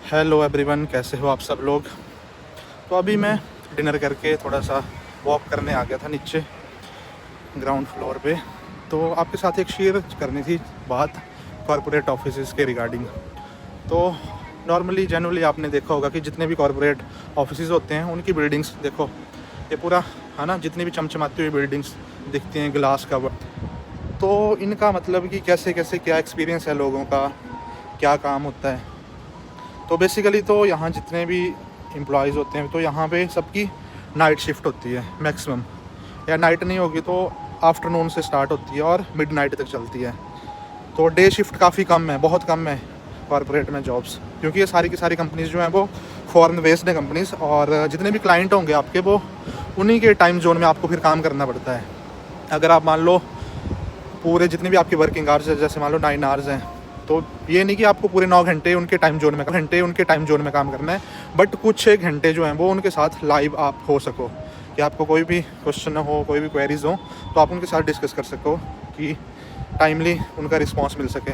Hello everyone, कैसे हो आप सब लोग। तो अभी मैं डिनर करके थोड़ा सा वॉक करने आ गया था नीचे ग्राउंड फ्लोर पे। तो आपके साथ एक शेयर करनी थी बात कॉरपोरेट ऑफिसेज़ के रिगार्डिंग। तो नॉर्मली जनरली आपने देखा होगा कि जितने भी कॉरपोरेट ऑफिसेज़ होते हैं उनकी बिल्डिंग्स देखो, ये पूरा है ना, जितनी भी चमचमाती हुई बिल्डिंग्स दिखती हैं ग्लास का। तो इनका मतलब कि कैसे कैसे क्या एक्सपीरियंस है लोगों का, क्या काम होता है। तो बेसिकली तो यहाँ जितने भी एम्प्लॉयज़ होते हैं तो यहाँ पे सबकी नाइट शिफ्ट होती है मैक्सिमम, या नाइट नहीं होगी तो आफ्टरनून से स्टार्ट होती है और मिडनाइट तक चलती है। तो डे शिफ्ट काफ़ी कम है, बहुत कम है कॉरपोरेट में जॉब्स, क्योंकि ये सारी की सारी कंपनीज़ जो हैं वो फॉरेन बेस्ड है कंपनीज़, और जितने भी क्लाइंट होंगे आपके वो उन्हीं के टाइम जोन में आपको फिर काम करना पड़ता है। अगर आप मान लो पूरे जितने भी आपके वर्किंग आवर्स है, जैसे मान लो 9 आवर्स हैं, तो ये नहीं कि आपको पूरे 9 घंटे उनके टाइम जोन में काम करना है, बट कुछ एक घंटे जो हैं वो उनके साथ लाइव आप हो सको, कि आपको कोई भी क्वेश्चन हो, कोई भी क्वेरीज हो, तो आप उनके साथ डिस्कस कर सको कि टाइमली उनका रिस्पॉन्स मिल सके।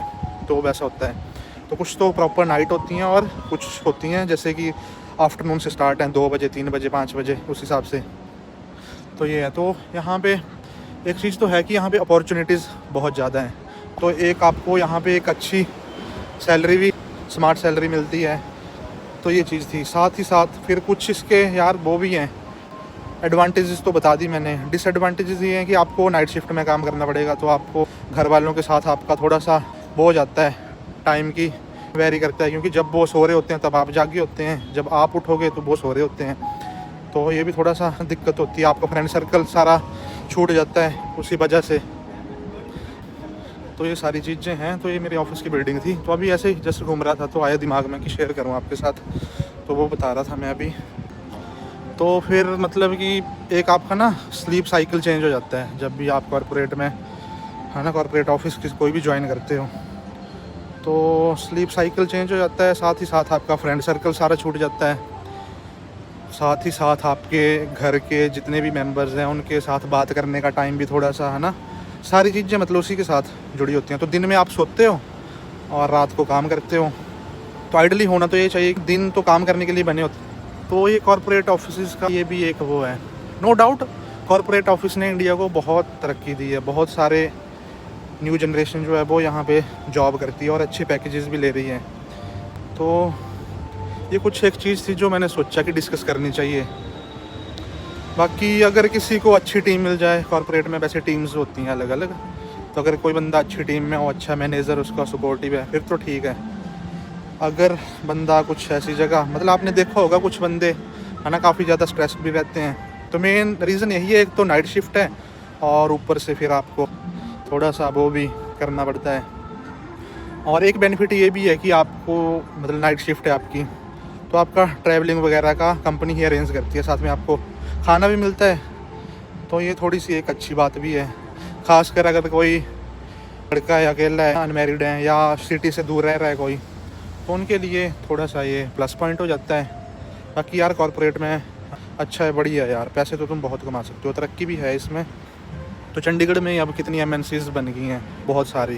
तो वैसा होता है। तो कुछ तो प्रॉपर नाइट होती हैं और कुछ होती हैं जैसे कि आफ्टरनून से स्टार्ट हैं 2 बजे, 3 बजे, 5 बजे, उस हिसाब से। तो ये है। तो यहाँ पे एक चीज़ तो है कि यहाँ पे अपॉर्चुनिटीज़ बहुत ज़्यादा हैं। तो एक आपको यहाँ पे एक अच्छी सैलरी भी, स्मार्ट सैलरी मिलती है। तो ये चीज़ थी। साथ ही साथ फिर कुछ इसके यार वो भी हैं, एडवांटेजेस तो बता दी मैंने। डिसएडवांटेजेस ये हैं कि आपको नाइट शिफ्ट में काम करना पड़ेगा, तो आपको घर वालों के साथ आपका थोड़ा सा वो हो जाता है, टाइम की वेरी करता है, क्योंकि जब वो सो रहे होते हैं तब आप जागे होते हैं, जब आप उठोगे तो वो सो रहे होते हैं। तो ये भी थोड़ा सा दिक्कत होती है, आपका फ्रेंड सर्कल सारा छूट जाता है उसी वजह से। तो ये सारी चीज़ें हैं। तो ये मेरी ऑफिस की बिल्डिंग थी। तो अभी ऐसे ही जस्ट घूम रहा था तो आया दिमाग में कि शेयर करूँ आपके साथ, तो वो बता रहा था मैं अभी। तो फिर मतलब कि एक आपका ना स्लीप साइकिल चेंज हो जाता है जब भी आप कॉरपोरेट में, है ना, कॉरपोरेट ऑफिस कोई भी ज्वाइन करते हो, तो स्लीप साइकिल चेंज हो जाता है। साथ ही साथ आपका फ्रेंड सर्कल सारा छूट जाता है। साथ ही साथ आपके घर के जितने भी मेंबर्स हैं उनके साथ बात करने का टाइम भी थोड़ा सा, है ना, सारी चीज़ें मतलब उसी के साथ जुड़ी होती हैं। तो दिन में आप सोते हो और रात को काम करते हो। तो आइडली होना तो ये चाहिए कि दिन तो काम करने के लिए बने होते हैं। तो ये कॉरपोरेट ऑफिस का ये भी एक वो है। नो डाउट कॉरपोरेट ऑफिस ने इंडिया को बहुत तरक्की दी है। बहुत सारे न्यू जनरेशन जो है वो यहाँ पे जॉब करती है और अच्छे पैकेजेस भी ले रही है। तो ये कुछ एक चीज़ थी जो मैंने सोचा कि डिस्कस करनी चाहिए। बाकी अगर किसी को अच्छी टीम मिल जाए कॉरपोरेट में, वैसे टीम्स होती हैं अलग अलग, तो अगर कोई बंदा अच्छी टीम में हो, अच्छा मैनेजर उसका सपोर्टिव है, फिर तो ठीक है। अगर बंदा कुछ ऐसी जगह, मतलब आपने देखा होगा कुछ बंदे, है ना, काफ़ी ज़्यादा स्ट्रेस्ड भी रहते हैं। तो मेन रीज़न यही है, एक तो नाइट शिफ्ट है और ऊपर से फिर आपको थोड़ा सा वो भी करना पड़ता है। और एक बेनिफिट ये भी है कि आपको, मतलब नाइट शिफ्ट है आपकी, तो आपका ट्रैवलिंग वगैरह का कंपनी ही अरेंज करती है, साथ में आपको खाना भी मिलता है। तो ये थोड़ी सी एक अच्छी बात भी है, ख़ासकर अगर कोई लड़का है, अकेला है, अनमैरिड है, या सिटी से दूर रह रहा है कोई, तो उनके लिए थोड़ा सा ये प्लस पॉइंट हो जाता है। बाकी यार कॉरपोरेट में अच्छा है, बढ़िया है यार, पैसे तो तुम बहुत कमा सकते हो, तरक्की भी है इसमें। तो चंडीगढ़ में अब कितनी MNCs बन गई हैं, बहुत सारी।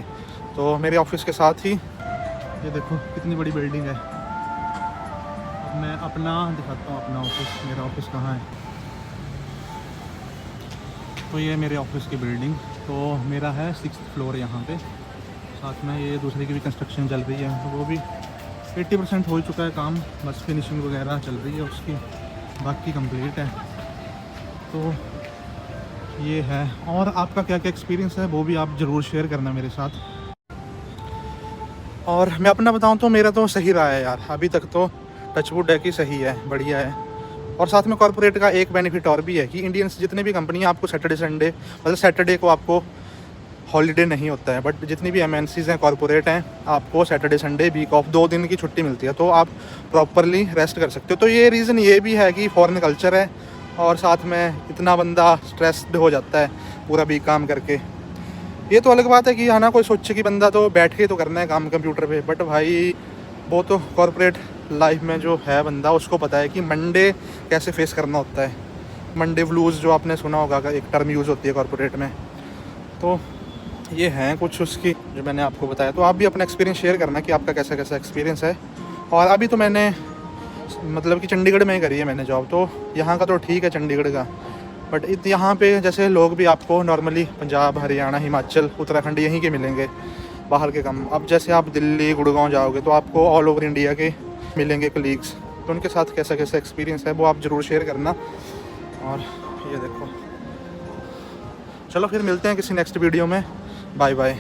तो मेरे ऑफिस के साथ ही ये देखो कितनी बड़ी बिल्डिंग है। अब मैं अपना दिखाता हूँ अपना ऑफिस, मेरा ऑफिस कहाँ है। तो ये मेरे ऑफिस की बिल्डिंग, तो मेरा है 6th फ्लोर यहाँ पे। साथ में ये दूसरे की भी कंस्ट्रक्शन चल रही है, तो वो भी 80% हो चुका है काम, बस फिनिशिंग वगैरह चल रही है उसकी, बाकी कंप्लीट है। तो ये है। और आपका क्या क्या एक्सपीरियंस है वो भी आप ज़रूर शेयर करना मेरे साथ। और मैं अपना बताऊं तो मेरा तो सही रहा है यार, अभी तक तो टचवुड है कि सही है, बढ़िया है। और साथ में कॉरपोरेट का एक बेनिफिट और भी है कि इंडियंस जितने भी कंपनी, आपको सैटरडे संडे, मतलब सैटरडे को आपको हॉलीडे नहीं होता है, बट जितनी भी MNCs हैं, कॉरपोरेट हैं, आपको सैटरडे संडे वीक ऑफ 2 दिन की छुट्टी मिलती है, तो आप प्रॉपरली रेस्ट कर सकते हो। तो ये रीज़न ये भी है कि फॉरेन कल्चर है, और साथ में इतना बंदा स्ट्रेस्ड हो जाता है पूरा वीक काम करके। ये तो अलग बात है कि, है ना, कोई सोचे कि बंदा तो बैठ के तो करना है काम कंप्यूटर पे, बट भाई वो तो कॉरपोरेट लाइफ में जो है बंदा, उसको पता है कि मंडे कैसे फेस करना होता है। मंडे ब्लूज़ जो आपने सुना होगा, एक टर्म यूज़ होती है कॉरपोरेट में। तो ये हैं कुछ उसकी जो मैंने आपको बताया। तो आप भी अपना एक्सपीरियंस शेयर करना कि आपका कैसा कैसा एक्सपीरियंस है और अभी तो मैंने मतलब कि चंडीगढ़ में ही करी है मैंने जॉब, तो यहाँ का तो ठीक है चंडीगढ़ का, बट यहाँ पे जैसे लोग भी आपको नॉर्मली पंजाब, हरियाणा, हिमाचल, उत्तराखंड यहीं के मिलेंगे, बाहर के कम। अब जैसे आप दिल्ली, गुड़गांव जाओगे तो आपको ऑल ओवर इंडिया के मिलेंगे कलीग्स, तो उनके साथ कैसा कैसा एक्सपीरियंस है वो आप ज़रूर शेयर करना। और ये देखो, चलो फिर मिलते हैं किसी नेक्स्ट वीडियो में, बाय बाय।